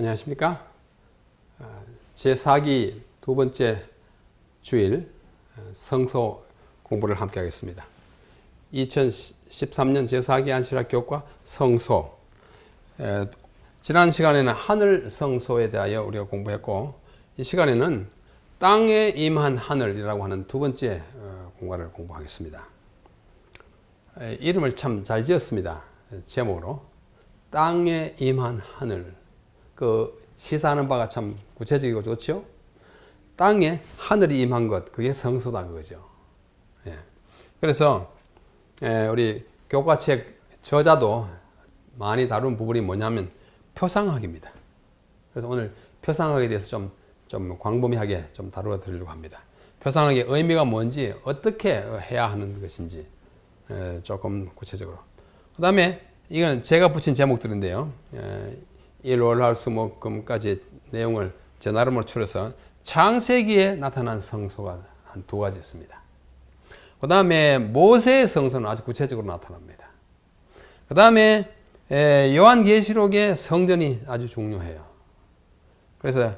안녕하십니까? 제4기 두 번째 주일 성소 공부를 함께 하겠습니다. 2013년 제4기 안식일학 교과 성소. 지난 시간에는 하늘 성소에 대하여 우리가 공부했고, 이 시간에는 땅에 임한 하늘이라고 하는 두 번째 공간을 공부하겠습니다. 이름을 참 잘 지었습니다. 제목으로 땅에 임한 하늘. 시사하는 바가 참 구체적이고 좋죠. 땅에 하늘이 임한 것, 그게 성소다 그거죠. 예. 그래서 우리 교과책 저자도 많이 다룬 부분이 뭐냐면 표상학입니다. 그래서 오늘 표상학에 대해서 좀 광범위하게 좀 다루어 드리려고 합니다. 표상학의 의미가 뭔지, 어떻게 해야 하는 것인지 조금 구체적으로. 그 다음에 이건 제가 붙인 제목들인데요. 일, 월, 화, 수, 목, 금까지 내용을 제 나름으로 추려서 창세기에 나타난 성소가 한 두 가지 있습니다. 그 다음에 모세의 성소는 아주 구체적으로 나타납니다. 그 다음에 요한계시록의 성전이 아주 중요해요. 그래서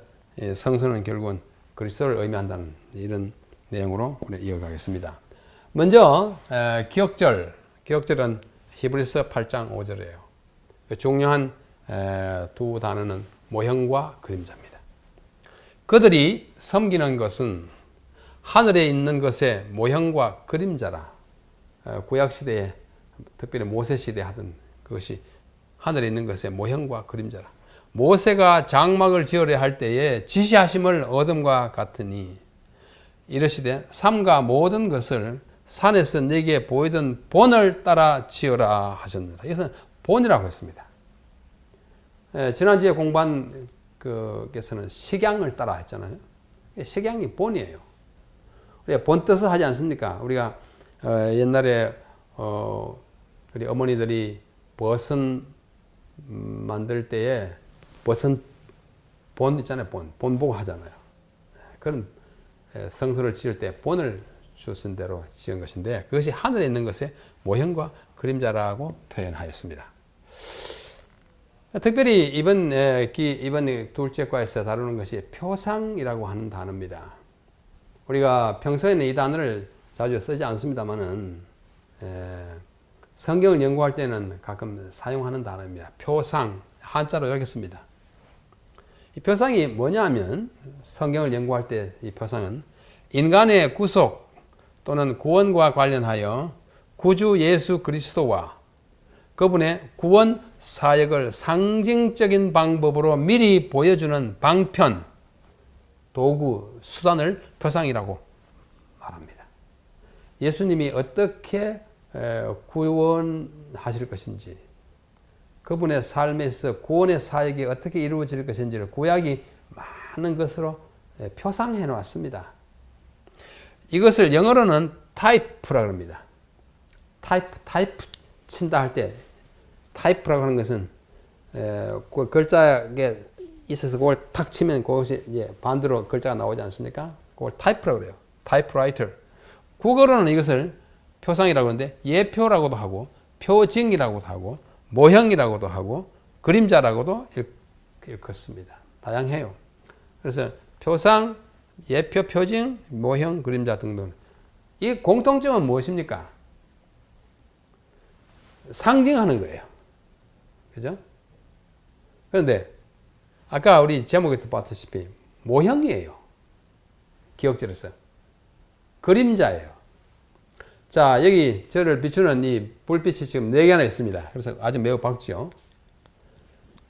성소는 결국은 그리스도를 의미한다는 이런 내용으로 우리 이어가겠습니다. 먼저 기억절은 히브리서 8장 5절이에요. 중요한 두 단어는 모형과 그림자입니다. 그들이 섬기는 것은 하늘에 있는 것의 모형과 그림자라. 구약시대에 특별히 모세시대에 하던 그것이 하늘에 있는 것의 모형과 그림자라. 모세가 장막을 지으려 할 때에 지시하심을 얻음과 같으니 이르시되 삼가 모든 것을 산에서 네게 보이던 본을 따라 지으라 하셨느라. 이것은 본이라고 했습니다. 지난주에 공부한 그께서는 식양을 따라 했잖아요. 식양이 본이에요. 우리가 본 뜻을 하지 않습니까? 우리가 옛날에 우리 어머니들이 버선 만들 때에 버선 본 있잖아요. 본 보고 하잖아요. 그런 성소를 지을 때 본을 주신 대로 지은 것인데, 그것이 하늘에 있는 것의 모형과 그림자라고 표현하였습니다. 특별히 이번 둘째 과에서 다루는 것이 표상이라고 하는 단어입니다. 우리가 평소에는 이 단어를 자주 쓰지 않습니다만은 성경을 연구할 때는 가끔 사용하는 단어입니다. 표상, 한자로 이렇게 씁니다. 이 표상이 뭐냐면, 성경을 연구할 때 이 표상은 인간의 구속 또는 구원과 관련하여 구주 예수 그리스도와 그분의 구원 사역을 상징적인 방법으로 미리 보여주는 방편, 도구, 수단을 표상이라고 말합니다. 예수님이 어떻게 구원하실 것인지, 그분의 삶에서 구원의 사역이 어떻게 이루어질 것인지를 구약이 많은 것으로 표상해 놓았습니다. 이것을 영어로는 타이프라고 합니다. 타이프 친다 할 때, 타이프라고 하는 것은 그 글자에 있어서 그걸 탁 치면 그것이 이제 반대로 글자가 나오지 않습니까? 그걸 타이프라고 그래요. 타이프라이터. 국어로는 이것을 표상이라고 하는데, 예표라고도 하고, 표징이라고도 하고, 모형이라고도 하고, 그림자라고도 읽었습니다. 다양해요. 그래서 표상, 예표, 표징, 모형, 그림자 등등. 이 공통점은 무엇입니까? 상징하는 거예요. 그죠? 그런데 아까 우리 제목에서 봤다시피 모형이에요. 기억절에서. 그림자예요. 자, 여기 저를 비추는 이 불빛이 지금 4개나 있습니다. 그래서 아주 매우 밝죠.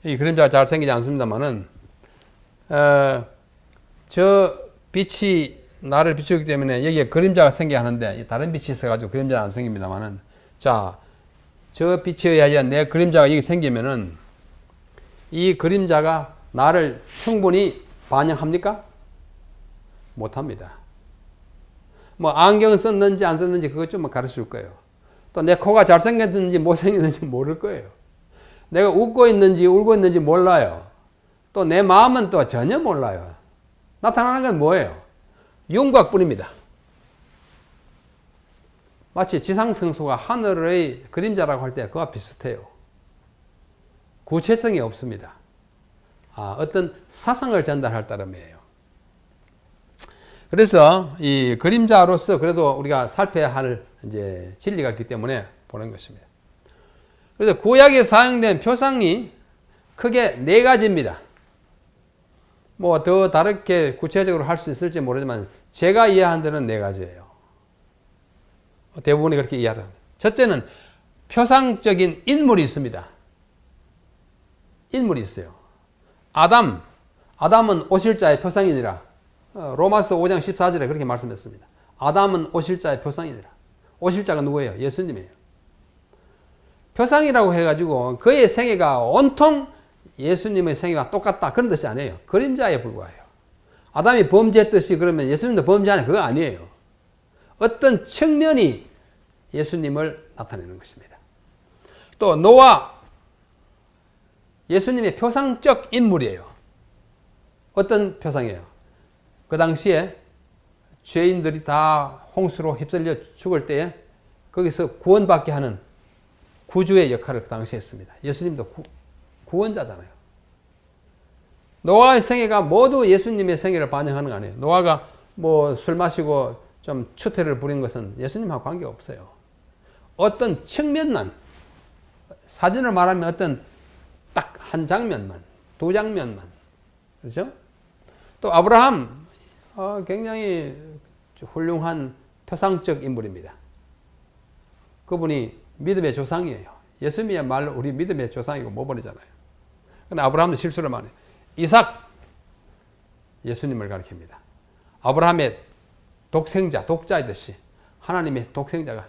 이 그림자가 잘 생기지 않습니다만은 저 빛이 나를 비추기 때문에 여기에 그림자가 생겨야 하는데, 다른 빛이 있어가지고 그림자는 안 생깁니다만은, 자, 저 빛에 의하여 내 그림자가 여기 생기면은 이 그림자가 나를 충분히 반영합니까? 못합니다. 뭐 안경 썼는지 안 썼는지 그것 좀 가르쳐 줄 거예요. 또 내 코가 잘생겼는지 못생겼는지 모를 거예요. 내가 웃고 있는지 울고 있는지 몰라요. 또 내 마음은 또 전혀 몰라요. 나타나는 건 뭐예요? 윤곽뿐입니다. 마치 지상성소가 하늘의 그림자라고 할 때 그와 비슷해요. 구체성이 없습니다. 어떤 사상을 전달할 따름이에요. 그래서 이 그림자로서 그래도 우리가 살펴야 할 이제 진리가 있기 때문에 보는 것입니다. 그래서 구약에 사용된 표상이 크게 네 가지입니다. 뭐 더 다르게 구체적으로 할 수 있을지 모르지만 제가 이해한 데는 네 가지예요. 대부분이 그렇게 이해합니다. 첫째는 표상적인 인물이 있습니다. 인물이 있어요. 아담은 오실자의 표상이니라. 로마서 5장 14절에 그렇게 말씀했습니다. 아담은 오실자의 표상이니라. 오실자가 누구예요? 예수님이에요. 표상이라고 해가지고 그의 생애가 온통 예수님의 생애와 똑같다 그런 뜻이 아니에요. 그림자에 불과해요. 아담이 범죄했듯이 그러면 예수님도 범죄하냐? 그거 아니에요. 어떤 측면이 예수님을 나타내는 것입니다. 또 노아, 예수님의 표상적 인물이에요. 어떤 표상이에요? 그 당시에 죄인들이 다 홍수로 휩쓸려 죽을 때에 거기서 구원받게 하는 구주의 역할을 그 당시에 했습니다. 예수님도 구원자잖아요. 노아의 생애가 모두 예수님의 생애를 반영하는 거 아니에요. 노아가 뭐 술 마시고 좀 추태를 부린 것은 예수님하고 관계가 없어요. 어떤 측면만, 사진을 말하면 어떤 딱 한 장면만, 두 장면만. 그렇죠? 또 아브라함, 굉장히 훌륭한 표상적 인물입니다. 그분이 믿음의 조상이에요. 예수님이야말로 우리 믿음의 조상이고 모범이잖아요. 그런데 아브라함도 실수를 많이 해요. 이삭, 예수님을 가리킵니다. 아브라함의 독생자, 독자이듯이 하나님의 독생자가.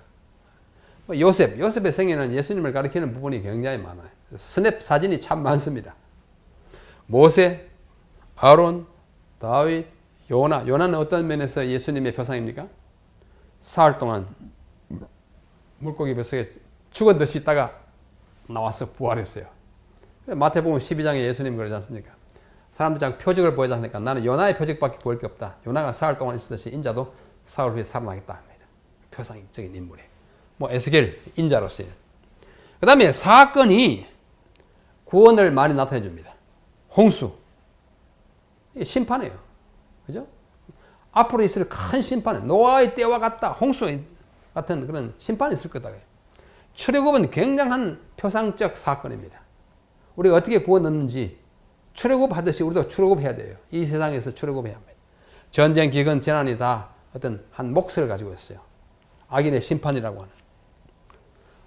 요셉의 생애는 예수님을 가리키는 부분이 굉장히 많아요. 스냅 사진이 참 많습니다. 모세, 아론, 다윗, 요나는 어떤 면에서 예수님의 표상입니까? 사흘 동안 물고기 뱃속에 죽은 듯이 있다가 나와서 부활했어요. 마태복음 12장에 예수님 그러지 않습니까? 사람들 자꾸 표적을 보여달라 하니까 나는 요나의 표적밖에 보일 게 없다. 요나가 사흘 동안 있었듯이 인자도 사흘 후에 살아나겠다 합니다. 표상적인 인물이에요. 뭐 에스겔 인자로서요. 그 다음에 사건이 구원을 많이 나타내 줍니다. 홍수. 이게 심판이에요. 그죠? 앞으로 있을 큰 심판, 노아의 때와 같다. 홍수 같은 그런 심판이 있을 거다. 출애굽은 굉장한 표상적 사건입니다. 우리가 어떻게 구원 얻는지 출애굽 하듯이 우리도 출애굽해야 돼요. 이 세상에서 출애굽해야 합니다. 전쟁, 기근, 재난이 다 어떤 한 몫을 가지고 있어요. 악인의 심판이라고 하는.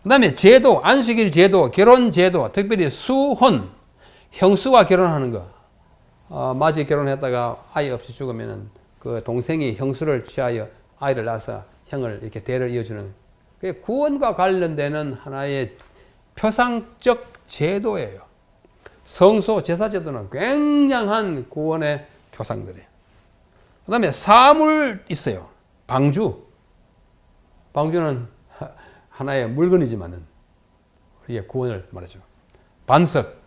그 다음에 제도, 안식일 제도, 결혼 제도, 특별히 수혼, 형수와 결혼하는 거. 마지 결혼했다가 아이 없이 죽으면 그 동생이 형수를 취하여 아이를 낳아서 형을 이렇게 대를 이어주는. 그게 구원과 관련되는 하나의 표상적 제도예요. 성소, 제사제도는 굉장한 구원의 표상들이에요. 그 다음에 사물 있어요. 방주는 하나의 물건이지만은 우리의 구원을 말해줘. 반석,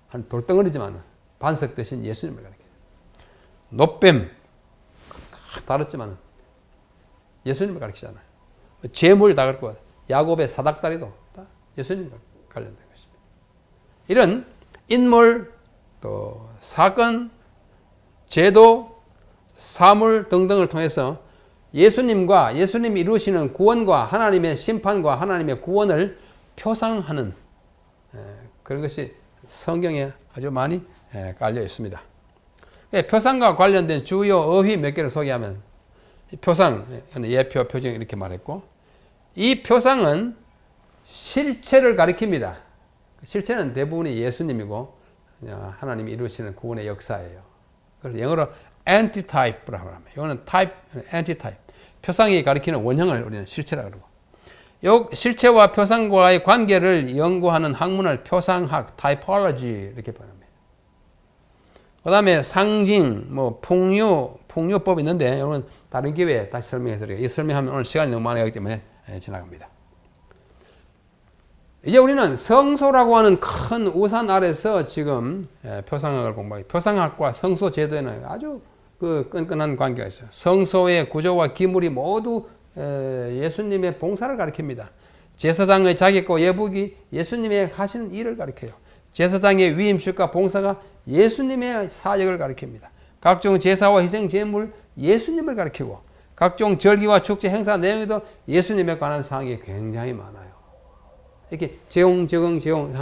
한 돌덩어리지만은 반석 대신 예수님을 가리켜요. 놋뱀, 다르지만은 예수님을 가리키잖아요. 재물 다 그렇고 야곱의 사닥다리도 다 예수님과 관련된 것입니다. 이런 인물, 또 사건, 제도, 사물 등등을 통해서 예수님과 예수님이 이루시는 구원과 하나님의 심판과 하나님의 구원을 표상하는 그런 것이 성경에 아주 많이 깔려 있습니다. 표상과 관련된 주요 어휘 몇 개를 소개하면 표상, 예표, 표징 이렇게 말했고 이 표상은 실체를 가리킵니다. 실체는 대부분이 예수님이고 하나님이 이루시는 구원의 역사예요. 그래서 영어로 antitype라고 합니다. 이거는 type, antitype. 표상이 가리키는 원형을 우리는 실체라고 그러고 요 실체와 표상과의 관계를 연구하는 학문을 표상학, typology 이렇게 부릅니다. 그 다음에 상징, 뭐 풍요법이 있는데 이건 다른 기회에 다시 설명해 드려요. 이 설명하면 오늘 시간이 너무 많이 가기 때문에 지나갑니다. 이제 우리는 성소라고 하는 큰 우산 아래서 지금 표상학을 공부해요. 표상학과 성소 제도에는 아주 그 끈끈한 관계가 있어요. 성소의 구조와 기물이 모두 예수님의 봉사를 가리킵니다. 제사장의 자격과 예복이 예수님의 하시는 일을 가리켜요. 제사장의 위임식과 봉사가 예수님의 사역을 가리킵니다. 각종 제사와 희생 제물 예수님을 가리키고 각종 절기와 축제 행사 내용에도 예수님에 관한 사항이 굉장히 많아요. 이렇게 적용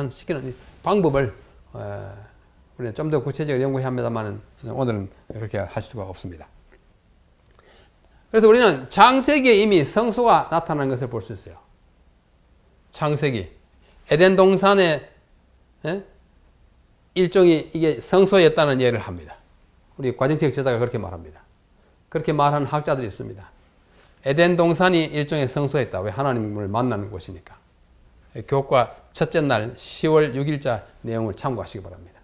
시키는 방법을 우리는 좀 더 구체적으로 연구해야 합니다만 오늘은 그렇게 할 수가 없습니다. 그래서 우리는 창세기에 이미 성소가 나타난 것을 볼 수 있어요. 창세기 에덴 동산의 일종이 이게 성소였다는 예를 합니다. 우리 과정책 저자가 그렇게 말합니다. 그렇게 말하는 학자들이 있습니다. 에덴 동산이 일종의 성소였다. 왜? 하나님을 만나는 곳이니까. 교과 첫째 날 10월 6일자 내용을 참고하시기 바랍니다.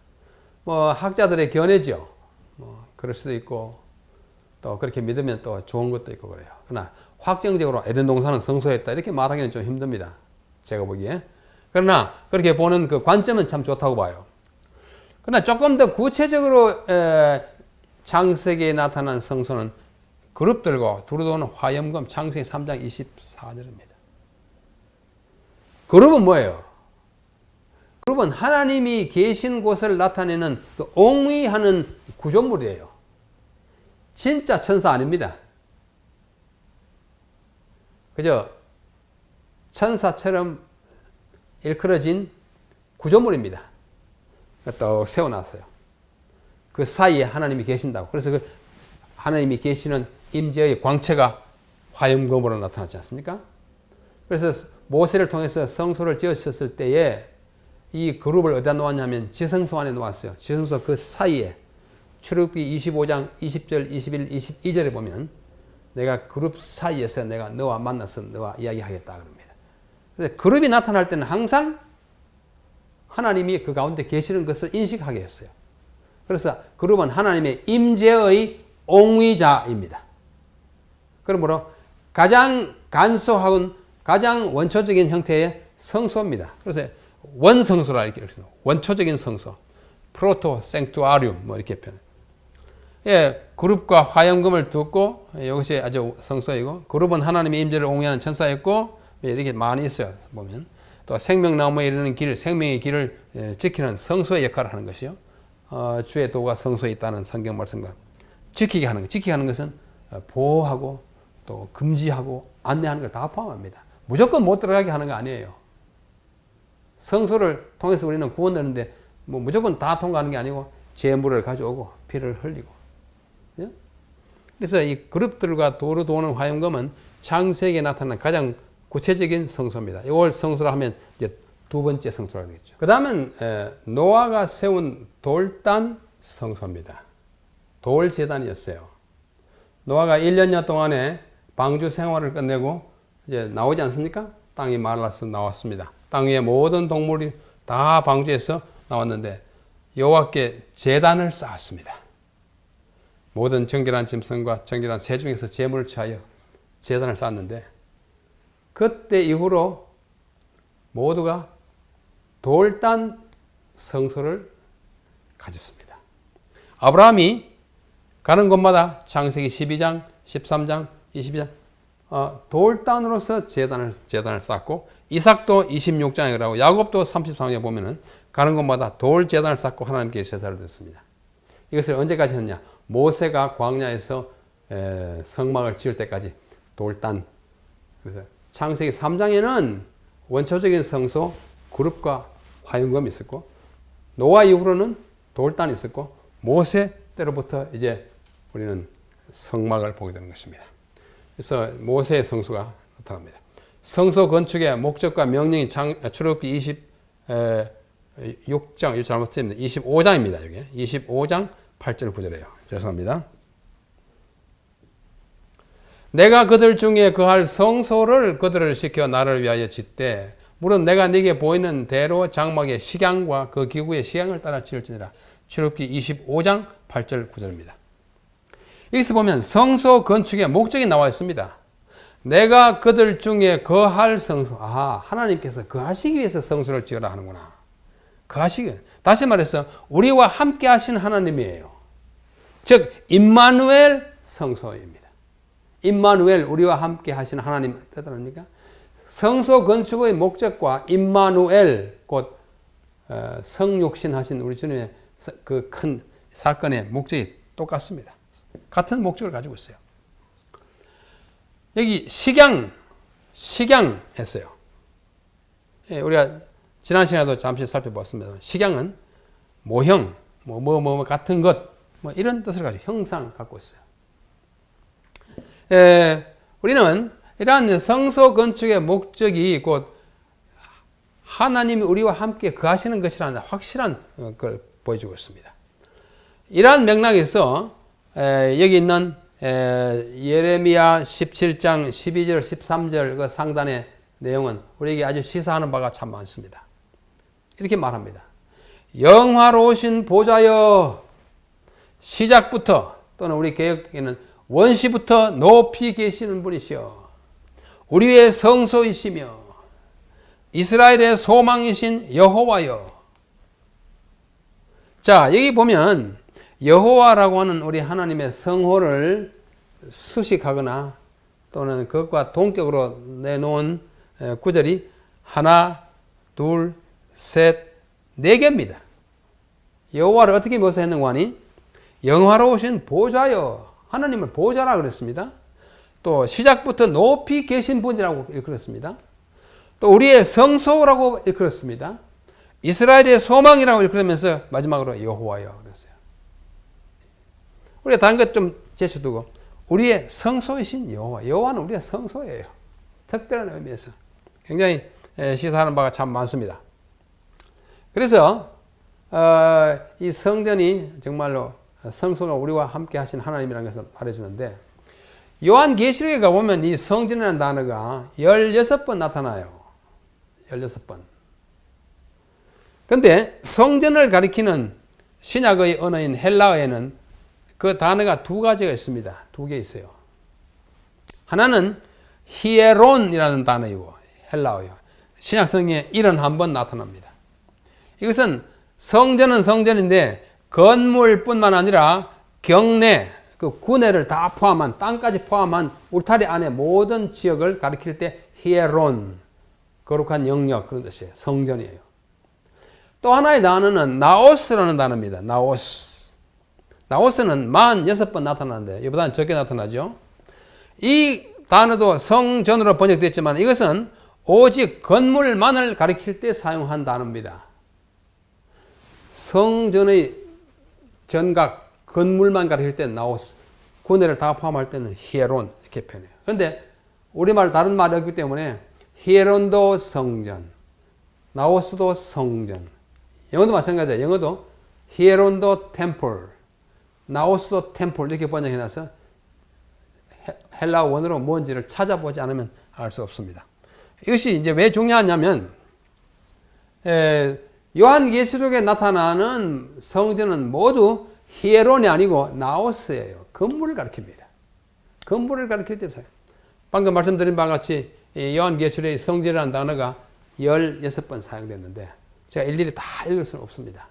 뭐 학자들의 견해죠. 뭐 그럴 수도 있고 또 그렇게 믿으면 또 좋은 것도 있고 그래요. 그러나 확정적으로 에덴 동산은 성소였다 이렇게 말하기는 좀 힘듭니다. 제가 보기에. 그러나 그렇게 보는 그 관점은 참 좋다고 봐요. 그러나 조금 더 구체적으로 창세기에 나타난 성소는 그룹들과 두루도는 화염검 창세기 3장 24절입니다. 그룹은 뭐예요? 그룹은 하나님이 계신 곳을 나타내는 그 옹의하는 구조물이에요. 진짜 천사 아닙니다. 그저 천사처럼 일컬어진 구조물입니다. 또 세워놨어요. 그 사이에 하나님이 계신다고. 그래서 그 하나님이 계시는 임재의 광채가 화염검으로 나타났지 않습니까? 그래서 모세를 통해서 성소를 지으셨을 때에 이 그룹을 어디다 놓았냐면 지성소 안에 놓았어요. 지성소 그 사이에 출애굽기 25장 20절, 21, 22절에 보면 내가 그룹 사이에서 내가 너와 만나서 너와 이야기하겠다 그럽니다. 그래서 그룹이 나타날 때는 항상 하나님이 그 가운데 계시는 것을 인식하게 했어요. 그래서 그룹은 하나님의 임재의 옹의자입니다. 그러므로 가장 간소하고 가장 원초적인 형태의 성소입니다. 그래서 원성소라 이렇게 읽습니다. 원초적인 성소, 프로토 생투아리움 뭐 이렇게 표현. 예, 그룹과 화염금을 두고 이것이 아주 성소이고 그룹은 하나님의 임재를 옹의하는 천사였고 이렇게 많이 있어요. 보면 또 생명나무에 이르는 길, 생명의 길을 지키는 성소의 역할을 하는 것이요. 주의 도가 성소에 있다는 성경 말씀과 지키게 하는 것. 지키게 하는 것은 보호하고 또 금지하고 안내하는 걸 다 포함합니다. 무조건 못 들어가게 하는 거 아니에요. 성소를 통해서 우리는 구원되는데 뭐 무조건 다 통과하는 게 아니고 제물을 가져오고 피를 흘리고. 예? 그래서 이 그룹들과 도로 도는 화염검은 창세기에 나타난 가장 구체적인 성소입니다. 이걸 성소라 하면 이제 두 번째 성소라 되겠죠. 그 다음은 노아가 세운 돌단 성소입니다. 돌 제단이었어요. 노아가 1년여 동안에 방주 생활을 끝내고 이제 나오지 않습니까? 땅이 말라서 나왔습니다. 땅 위에 모든 동물이 다 방주에서 나왔는데 여호와께 제단을 쌓았습니다. 모든 정결한 짐승과 정결한 새 중에서 제물을 취하여 제단을 쌓았는데 그때 이후로 모두가 돌단 성소를 가졌습니다. 아브라함이 가는 곳마다 창세기 12장, 13장, 22장 돌단으로서 제단을 쌓고 이삭도 26장이라고 야곱도 33장에 보면은 가는 곳마다 돌 제단을 쌓고 하나님께 제사를 드렸습니다. 이것을 언제까지 했냐? 모세가 광야에서 성막을 지을 때까지 돌단. 그래서 창세기 3장에는 원초적인 성소 그룹과 화염검이 있었고 노아 이후로는 돌단이 있었고 모세 때로부터 이제 우리는 성막을 보게 되는 것입니다. 그래서 모세의 성소가 나타납니다. 성소 건축의 목적과 명령이 출애굽기 26장, 이거 잘못 썼습니다. 25장입니다. 여기 25장 8절 9절이에요. 죄송합니다. 내가 그들 중에 거할 성소를 그들을 시켜 나를 위하여 짓되 물론 내가 네게 보이는 대로 장막의 식양과 그 기구의 식양을 따라 지을지니라. 출애굽기 25장 8절 9절입니다. 여기서 보면 성소 건축의 목적이 나와 있습니다. 내가 그들 중에 거할 성소. 하나님께서 거하시기 위해서 성소를 지으라 하는구나. 거하시기. 다시 말해서 우리와 함께 하신 하나님이에요. 즉 임마누엘 성소입니다. 임마누엘 우리와 함께 하신 하나님 뜻 아닙니까? 성소 건축의 목적과 임마누엘 곧 성육신 하신 우리 주님의 그 큰 사건의 목적이 똑같습니다. 같은 목적을 가지고 있어요. 여기 식양 했어요. 예, 우리가 지난 시간에도 잠시 살펴봤습니다. 식양은 모형, 뭐 같은 것, 뭐 이런 뜻을 가지고 형상 갖고 있어요. 우리는 이러한 성소 건축의 목적이 곧 하나님이 우리와 함께 거하시는 것이라는 확실한 걸 보여주고 있습니다. 이러한 맥락에서 여기 있는 예레미야 17장 12절 13절 그 상단의 내용은 우리에게 아주 시사하는 바가 참 많습니다. 이렇게 말합니다. 영화로우신 보좌여, 시작부터 또는 우리 개혁에는 원시부터 높이 계시는 분이시여, 우리의 성소이시며 이스라엘의 소망이신 여호와여. 자, 여기 보면 여호와라고 하는 우리 하나님의 성호를 수식하거나 또는 그것과 동격으로 내놓은 구절이 하나, 둘, 셋, 네 개입니다. 여호와를 어떻게 묘사했는고 하니 영화로우신 보좌여, 하나님을 보좌라 그랬습니다. 또 시작부터 높이 계신 분이라고 일컬었습니다. 또 우리의 성소라고 일컬었습니다. 이스라엘의 소망이라고 일컬으면서 마지막으로 여호와여 그랬어요. 우리가 다른 것 좀 제쳐두고 우리의 성소이신 여호와, 여호와는 우리의 성소예요. 특별한 의미에서 굉장히 시사하는 바가 참 많습니다. 그래서 이 성전이 정말로 성소가 우리와 함께 하신 하나님이라는 것을 말해주는데, 요한계시록에 가보면 이 성전이라는 단어가 16번 나타나요. 16번. 근데 성전을 가리키는 신약의 언어인 헬라어에는 그 단어가 두 가지가 있습니다. 두 개 있어요. 하나는 히에론이라는 단어이고 헬라어요. 신약성경에 71번 나타납니다. 이것은 성전은 성전인데 건물뿐만 아니라 경내, 그 구내를 다 포함한, 땅까지 포함한 울타리 안에 모든 지역을 가리킬 때 히에론, 거룩한 영역, 그런 뜻이에요. 성전이에요. 또 하나의 단어는 나오스라는 단어입니다. 나오스는 46번 나타나는데 이보다는 적게 나타나죠. 이 단어도 성전으로 번역됐지만 이것은 오직 건물만을 가리킬 때 사용한 단어입니다. 성전의 전각, 건물만 가리킬 때는 나오스, 구내를 다 포함할 때는 히에론 이렇게 표현해요. 그런데 우리말 다른 말이 없기 때문에 히에론도 성전, 나오스도 성전. 영어도 마찬가지예요. 영어도 히에론도 템플, 나오스도 템플 이렇게 번역해놔서 헬라 원어로 뭔지를 찾아보지 않으면 알 수 없습니다. 이것이 이제 왜 중요하냐면 요한계시록에 나타나는 성전은 모두 히에론이 아니고 나오스예요. 건물을 가리킵니다. 건물을 가리킬 때 방금 말씀드린 바와 같이 요한계시록의 성전이라는 단어가 16번 사용됐는데 제가 일일이 다 읽을 수는 없습니다.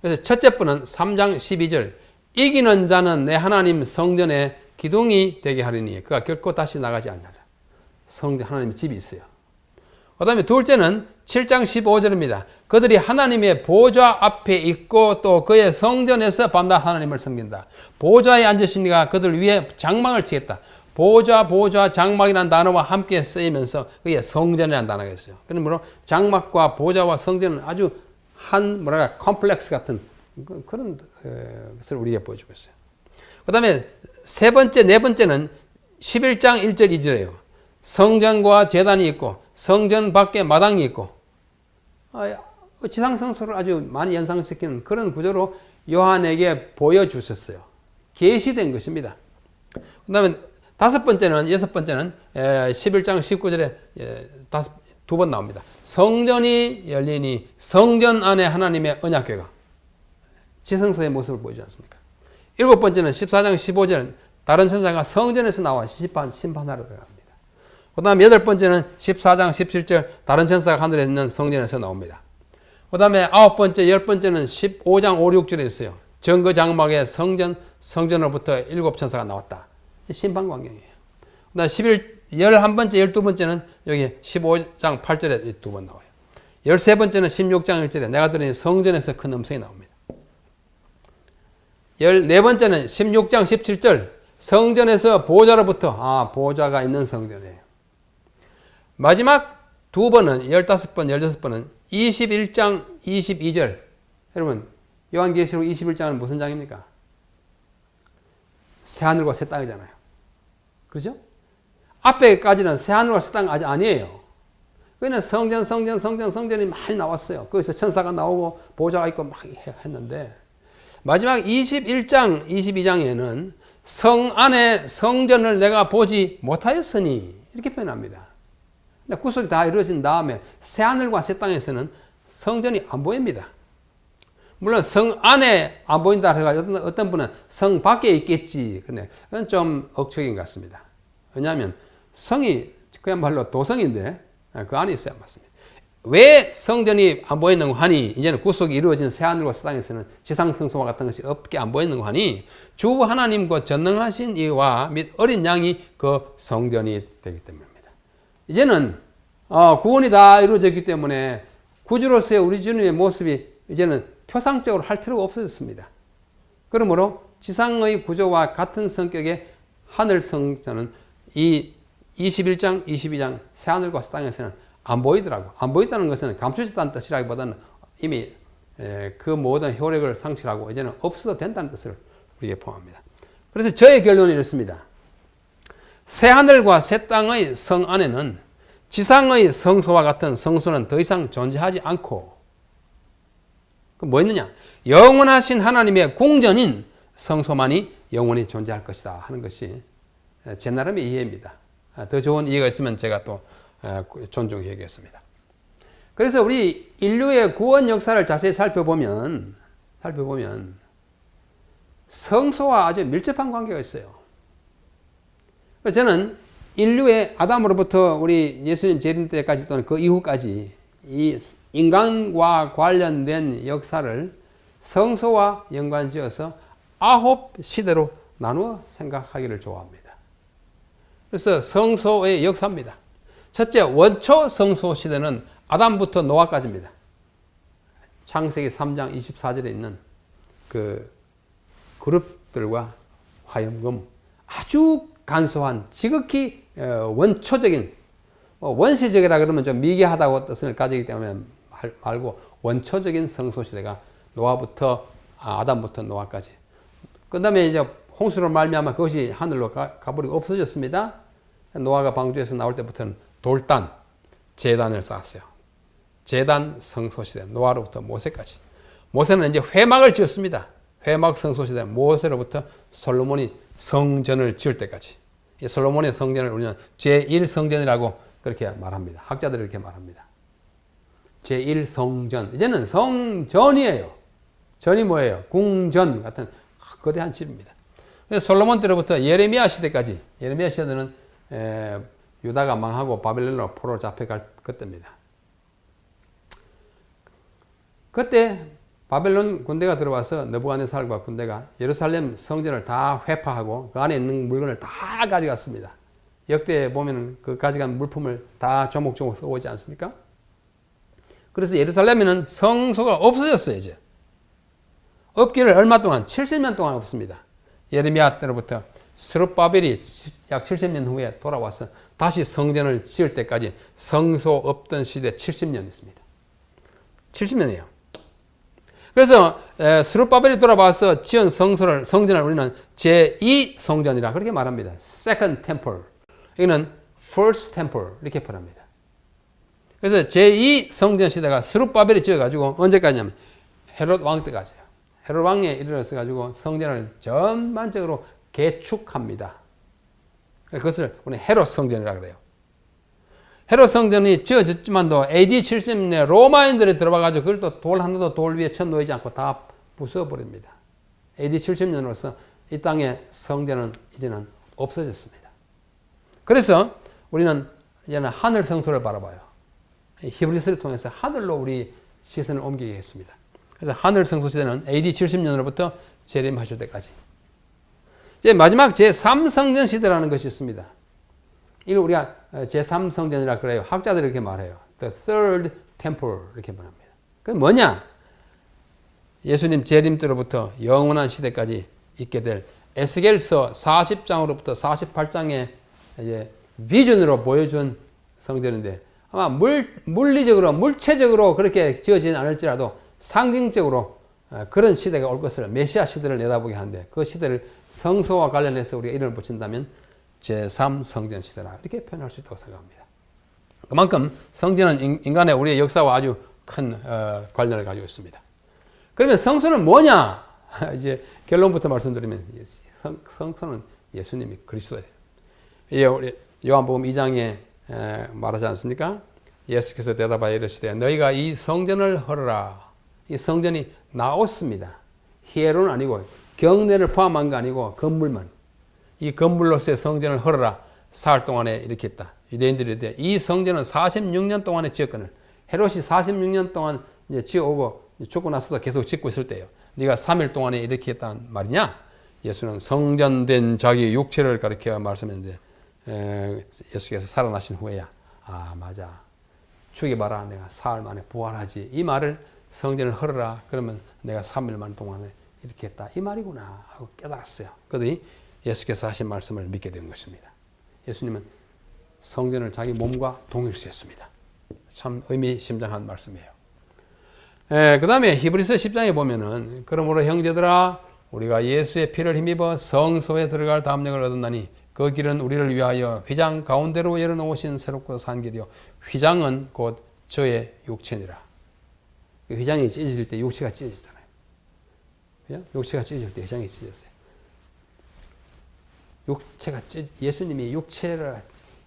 그래서 첫째 번은 3장 12절 이기는 자는 내 하나님 성전의 기둥이 되게 하리니 그가 결코 다시 나가지 않느라. 성전 하나님의 집이 있어요. 그 다음에 둘째는 7장 15절입니다. 그들이 하나님의 보좌 앞에 있고 또 그의 성전에서 밤낮 하나님을 섬긴다. 보좌에 앉으시니가 그들 위에 장막을 치겠다. 보좌, 장막이라는 단어와 함께 쓰이면서 그게 성전이라는 단어가 있어요. 그러므로 장막과 보좌와 성전은 아주 한 컴플렉스 같은 그런 것을 우리에게 보여주고 있어요. 그 다음에 세 번째, 네 번째는 11장 1절 2절이에요. 성전과 제단이 있고 성전 밖에 마당이 있고 지상성소를 아주 많이 연상시키는 그런 구조로 요한에게 보여주셨어요. 계시된 것입니다. 그 다음에 다섯 번째는, 여섯 번째는 11장 19절에 두 번 나옵니다. 성전이 열리니 성전 안에 하나님의 언약궤가 지성소의 모습을 보이지 않습니까? 일곱 번째는 14장 15절 다른 천사가 성전에서 나와 심판하러 들어갑니다. 그 다음에 여덟 번째는 14장 17절 다른 천사가 하늘에 있는 성전에서 나옵니다. 그 다음에 아홉 번째, 열 번째는 15장 5, 6절에 있어요. 정거 장막의 성전으로부터 일곱 천사가 나왔다. 심판 광경이에요. 그 다음에 11번째, 12번째는 여기 15장 8절에 두 번 나와요. 13번째는 16장 1절에 내가 들으니 성전에서 큰 음성이 나옵니다. 14번째는 16장 17절 성전에서 보좌로부터 보좌가 있는 성전이에요. 마지막 두 번은 15번, 16번은 21장 22절. 여러분 요한계시록 21장은 무슨 장입니까? 새하늘과 새 땅이잖아요. 그렇죠? 앞에까지는 새하늘과 새 땅 아직 아니에요. 그냥 성전이 많이 나왔어요. 거기서 천사가 나오고 보좌가 있고 막 했는데 마지막 21장 22장에는 성 안에 성전을 내가 보지 못하였으니 이렇게 표현합니다. 구속이 다 이루어진 다음에 새하늘과 새 땅에서는 성전이 안 보입니다. 물론 성 안에 안 보인다 해가지고 어떤 분은 성 밖에 있겠지. 근데 그건 좀 억측인 것 같습니다. 왜냐하면 성이 그야말로 도성인데 그 안에 있어야 맞습니다. 왜 성전이 안 보이는 거 하니 이제는 구속이 이루어진 새하늘과 새 땅에서는 지상 성소와 같은 것이 없게 안 보이는 거 하니 주 하나님과 전능하신 이와 및 어린 양이 그 성전이 되기 때문입니다. 이제는 구원이 다 이루어졌기 때문에 구주로서의 우리 주님의 모습이 이제는 표상적으로 할 필요가 없어졌습니다. 그러므로 지상의 구조와 같은 성격의 하늘 성전은 이 21장, 22장 새하늘과 새 땅에서는 안 보이더라고. 안 보인다는 것은 감춰졌다는 뜻이라기보다는 이미 그 모든 효력을 상실하고 이제는 없어도 된다는 뜻을 우리에게 포함합니다. 그래서 저의 결론은 이렇습니다. 새하늘과 새 땅의 성 안에는 지상의 성소와 같은 성소는 더 이상 존재하지 않고 뭐 있느냐? 영원하신 하나님의 궁전인 성소만이 영원히 존재할 것이다 하는 것이 제 나름의 이해입니다. 더 좋은 이해가 있으면 제가 또 존중히 얘기했습니다. 그래서 우리 인류의 구원 역사를 자세히 살펴보면 성소와 아주 밀접한 관계가 있어요. 저는 인류의 아담으로부터 우리 예수님 재림 때까지 또는 그 이후까지 이 인간과 관련된 역사를 성소와 연관지어서 9시대로 나누어 생각하기를 좋아합니다. 그래서 성소의 역사입니다. 첫째, 원초 성소 시대는 아담부터 노아까지입니다. 창세기 3장 24절에 있는 그 그룹들과 화염금, 아주 간소한 지극히 원초적인, 원시적이라 그러면 좀 미개하다고 뜻을 가지기 때문에 말고 원초적인 성소 시대가 노아부터 아담부터 노아까지. 그 다음에 이제 홍수로 말미암아 그것이 하늘로 가버리고 없어졌습니다. 노아가 방주에서 나올 때부터는 돌단, 제단을 쌓았어요. 제단 성소 시대, 노아로부터 모세까지. 모세는 이제 회막을 지었습니다. 회막 성소 시대, 모세로부터 솔로몬이 성전을 지을 때까지. 이 솔로몬의 성전을 우리는 제1성전이라고 그렇게 말합니다. 학자들이 이렇게 말합니다. 제1성전. 이제는 성전이에요. 전이 뭐예요? 궁전 같은 거대한 집입니다. 솔로몬 때로부터 예레미야 시대까지, 예레미야 시대는 유다가 망하고 바벨론으로 포로로 잡혀갈 그때입니다. 그때 바벨론 군대가 들어와서 느부갓네살과 군대가 예루살렘 성전을 다 회파하고 그 안에 있는 물건을 다 가져갔습니다. 역대에 보면 그 가져간 물품을 다 조목조목 써오지 않습니까? 그래서 예루살렘에는 성소가 없어졌어요, 이제. 없기를 얼마 동안? 70년 동안 없습니다. 예레미야 때로부터 스룹바벨이 약 70년 후에 돌아와서 다시 성전을 지을 때까지 성소 없던 시대 70년 있습니다. 70년이에요. 그래서 스룹바벨이 돌아와서 지은 성전을 우리는 제2성전이라 그렇게 말합니다. Second Temple. 이거는 First Temple 이렇게 표현합니다. 그래서 제2성전 시대가 스룹바벨이 지어가지고 언제까지냐면 헤롯 왕 때까지예요. 헤롯 왕에 이르러서 가지고 성전을 전반적으로 개축합니다. 그것을 우리 헤롯 성전이라고 그래요. 헤롯 성전이 지어졌지만도 AD 70년에 로마인들이 들어와가지고 그걸 또 돌 하나도 돌 위에 쳐 놓이지 않고 다 부숴버립니다. AD 70년으로서 이 땅의 성전은 이제는 없어졌습니다. 그래서 우리는 이제는 하늘 성소를 바라봐요. 히브리서를 통해서 하늘로 우리 시선을 옮기게 했습니다. 그래서 하늘 성소 시대는 AD 70년으로부터 재림하실 때까지. 이제 마지막 제3성전 시대라는 것이 있습니다. 이걸 우리가 제3성전이라 그래요. 학자들이 이렇게 말해요. The Third Temple 이렇게 말합니다. 그게 뭐냐? 예수님 재림 때로부터 영원한 시대까지 있게 될 에스겔서 40장으로부터 48장의 이제 비전으로 보여준 성전인데 아마 물리적으로 물체적으로 그렇게 지어지진 않을지라도 상징적으로 그런 시대가 올 것을 메시아 시대를 내다보게 하는데 그 시대를 성소와 관련해서 우리가 이름을 붙인다면 제3성전 시대라 이렇게 표현할 수 있다고 생각합니다. 그만큼 성전은 인간의 우리의 역사와 아주 큰 관련을 가지고 있습니다. 그러면 성소는 뭐냐? 이제 결론부터 말씀드리면 성소는 예수님이 그리스도예요. 예, 우리 요한복음 2장에 말하지 않습니까? 예수께서 대답하여 이르시되 너희가 이 성전을 헐어라. 이 성전이 나왔습니다. 히에로는 아니고 경내를 포함한 거 아니고 건물만. 이 건물로서의 성전을 헐어라. 사흘 동안에 이렇게 했다. 유대인들이 이 성전은 46년 동안에 지었거늘 헤롯이 46년 동안 이제 지어오고 죽고 나서도 계속 짓고 있을 때예요. 네가 3일 동안에 이렇게 했단 말이냐? 예수는 성전된 자기 육체를 가리켜 말씀했는데 예수께서 살아나신 후에야 아 맞아 죽여봐라 내가 사흘 만에 부활하지 이 말을 성전을 헐어라 그러면 내가 3일만 동안에 이렇게 했다 이 말이구나 하고 깨달았어요. 그러더니 예수께서 하신 말씀을 믿게 된 것입니다. 예수님은 성전을 자기 몸과 동일시했습니다. 참 의미심장한 말씀이에요. 그 다음에 히브리서 10장에 보면은 그러므로 형제들아 우리가 예수의 피를 힘입어 성소에 들어갈 담력을 얻었나니 그 길은 우리를 위하여 휘장 가운데로 열어놓으신 새롭고 산 길이요 휘장은 곧 저의 육체니라. 휘장이 찢어질 때 육체가 찢어지잖아요. 육체가 찢어질 때 휘장이 찢어졌어요. 예수님이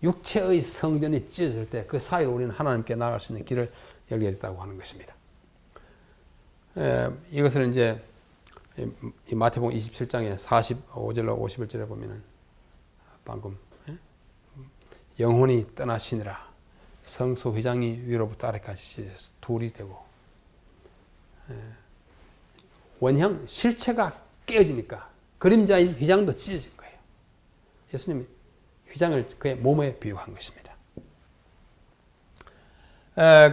육체의 성전이 찢어질 때 그 사이로 우리는 하나님께 나아갈 수 있는 길을 열게 됐다고 하는 것입니다. 이것을 이제 이 마태복음 27장에 45절로 51절에 보면은 방금 영혼이 떠나시니라 성소 휘장이 위로부터 아래까지 둘이 되고 원형 실체가 깨어지니까 그림자인 휘장도 찢어진 거예요. 예수님이 휘장을 그의 몸에 비유한 것입니다.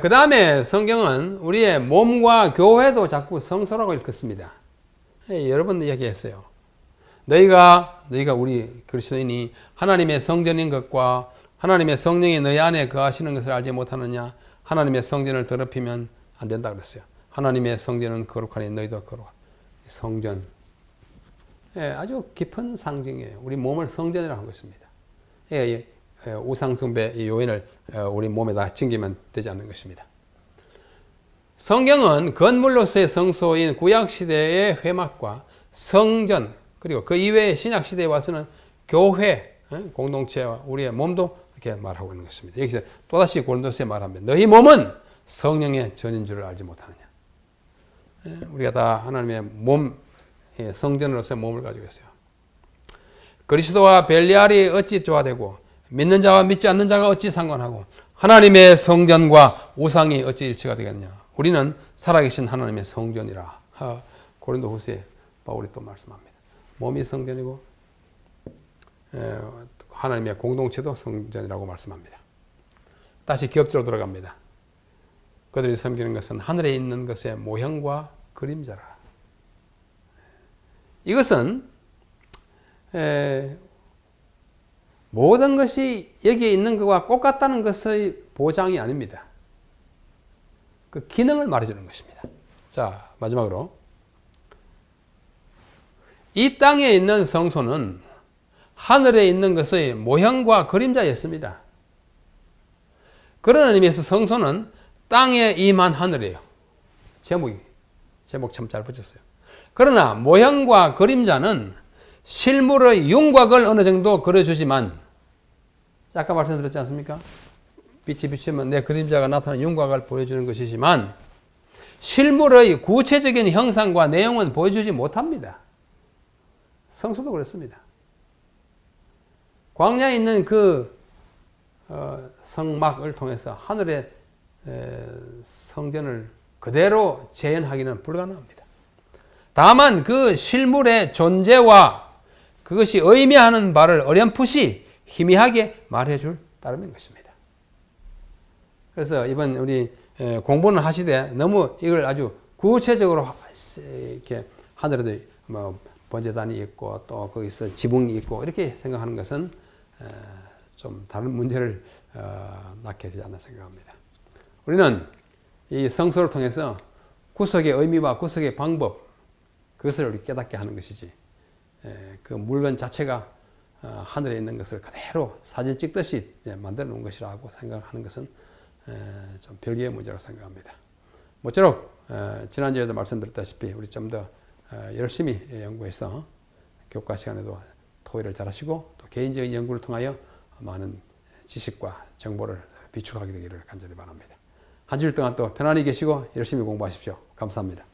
그 다음에 성경은 우리의 몸과 교회도 자꾸 성소라고 일컫습니다. 여러분 이야기했어요. 너희가 우리 그리스도인이 하나님의 성전인 것과 하나님의 성령이 너희 안에 거하시는 것을 알지 못하느냐? 하나님의 성전을 더럽히면 안 된다 그랬어요. 하나님의 성전은 거룩하니 너희도 거룩하라. 성전. 아주 깊은 상징이에요. 우리 몸을 성전이라고 한 것입니다. 우상 숭배 요인을 우리 몸에다 챙기면 되지 않는 것입니다. 성경은 건물로서의 성소인 구약시대의 회막과 성전 그리고 그 이외의 신약시대에 와서는 교회 공동체와 우리의 몸도 이렇게 말하고 있는 것입니다. 여기서 또다시 고린도서에 말합니다. 너희 몸은 성령의 전인 줄을 알지 못하느냐. 우리가 다 하나님의 몸 성전으로서의 몸을 가지고 있어요. 그리스도와 벨리알이 어찌 조화되고 믿는 자와 믿지 않는 자가 어찌 상관하고 하나님의 성전과 우상이 어찌 일치가 되겠냐. 우리는 살아계신 하나님의 성전이라. 고린도후서에 바울이 또 말씀합니다. 몸이 성전이고 하나님의 공동체도 성전이라고 말씀합니다. 다시 기업제로 들어갑니다. 그들이 섬기는 것은 하늘에 있는 것의 모형과 그림자라. 이것은 모든 것이 여기에 있는 것과 똑같다는 것의 보장이 아닙니다. 그 기능을 말해주는 것입니다. 자, 마지막으로 이 땅에 있는 성소는 하늘에 있는 것의 모형과 그림자였습니다. 그런 의미에서 성소는 땅에 임한 하늘이에요. 제목 참 잘 붙였어요. 그러나 모형과 그림자는 실물의 윤곽을 어느 정도 그려주지만 아까 말씀드렸지 않습니까? 빛이 비추면 내 그림자가 나타나는 윤곽을 보여주는 것이지만 실물의 구체적인 형상과 내용은 보여주지 못합니다. 성소도 그렇습니다. 광야에 있는 그 성막을 통해서 하늘의 성전을 그대로 재현하기는 불가능합니다. 다만 그 실물의 존재와 그것이 의미하는 바를 어렴풋이 희미하게 말해줄 따름인 것입니다. 그래서 이번 우리 공부는 하시되 너무 이걸 아주 구체적으로 이렇게 하늘에도 뭐 번제단이 있고 또 거기서 지붕이 있고 이렇게 생각하는 것은 좀 다른 문제를 낳게 되지 않나 생각합니다. 우리는 이 성소를 통해서 구속의 의미와 구속의 방법, 그것을 우리 깨닫게 하는 것이지, 그 물건 자체가 하늘에 있는 것을 그대로 사진 찍듯이 만들어 놓은 것이라고 생각하는 것은 좀 별개의 문제라고 생각합니다. 모쪼록 지난주에도 말씀드렸다시피 우리 좀 더 열심히 연구해서 교과 시간에도 토의를 잘 하시고 또 개인적인 연구를 통하여 많은 지식과 정보를 비축하게 되기를 간절히 바랍니다. 한 주일 동안 또 편안히 계시고 열심히 공부하십시오. 감사합니다.